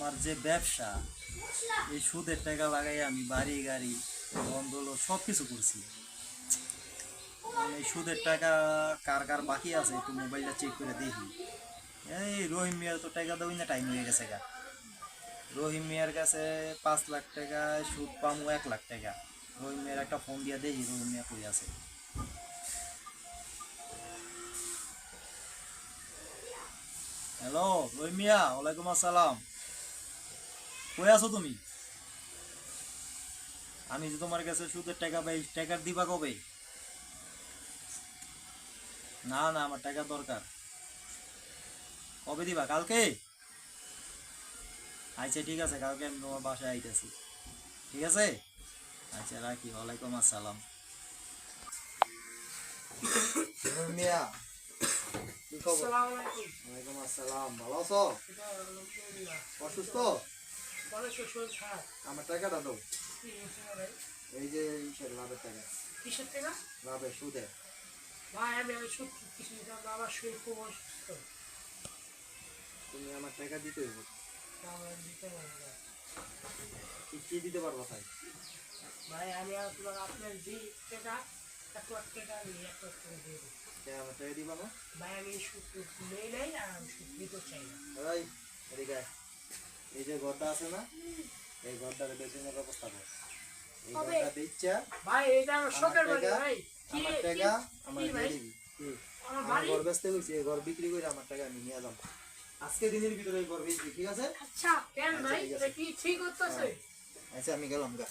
আমার যে ব্যবসা, এই সুদের টাকা লাগাই আমি বাড়ি গাড়ি বন্ধলো সব কিছু করছি। এই সুদের টাকা কার কার বাকি আছে একটু মোবাইলটা চেক করে দেখি। এই রহিম মিয়ার তো টাকা দেবই না, টাইম হয়ে গেছে গা। রহিম মিয়ার কাছে 5 লাখ টাকা সুদ পামু, 1 লাখ টাকা। রহিম মিয়ার একটা ফোন দিয়া দেখি রহিম মিয়া কই আছে। হ্যালো রহিম মিয়া, ওয়ালাইকুম আসসালাম। কই আছো তুমি? আমি যে তোমার কাছে সুদের টাকা পাই, টাকা দিবা কবে? না না, আমার টাকা দরকার। কবে দিবা? কালকে? আচ্ছা ঠিক আছে, কালকে আমি তোমার বাসায় আইতেছি। ঠিক আছে, আচ্ছা রাখি। ওয়ালাইকুম আসসালাম। মিয়া, কি খবর? ওয়ালাইকুম আসসালাম। ভালো আছো? অসুস্থ? আমার টাকাটা দাও। এই যে ইসের লাভের টাকা। কিসের টাকা? লাভের, সুদে। ভাই আমি সুদ কিছু বাবা সুদ খুব অসুস্থ। তুমি আমার টাকা দিতে হইব। কি দিতে পারবো ভাই? ভাই আমি আপনার যে টাকা 1 লাখ টাকা আমি 1 লাখ টাকা দিয়ে দেবো। আমার টাকা দিবা না? ভাই আমি সুদ নেই নাই আর আমি সুদ দিতে চাই না। ভাই এদিকে, এই যে ঘরটা আছে না, এই ঘরটার বেতনের ব্যবস্থা কর। এই ঘরটা দিচ্ছা ভাই, এটা আমার শখের বাড়ি ভাই। আমার টাকা আমার দিয়ে দিবি। আমার ঘর বেচতে হইছে, এই ঘর বিক্রি করে আমার টাকা আমি নিয়ে যাব আজকে দিনের ভিতরে। এই ঘর বেচবি, ঠিক আছে? আচ্ছা কেন ভাই, এটা কি ঠিক হচ্ছে? আচ্ছা আমি গেলাম গা।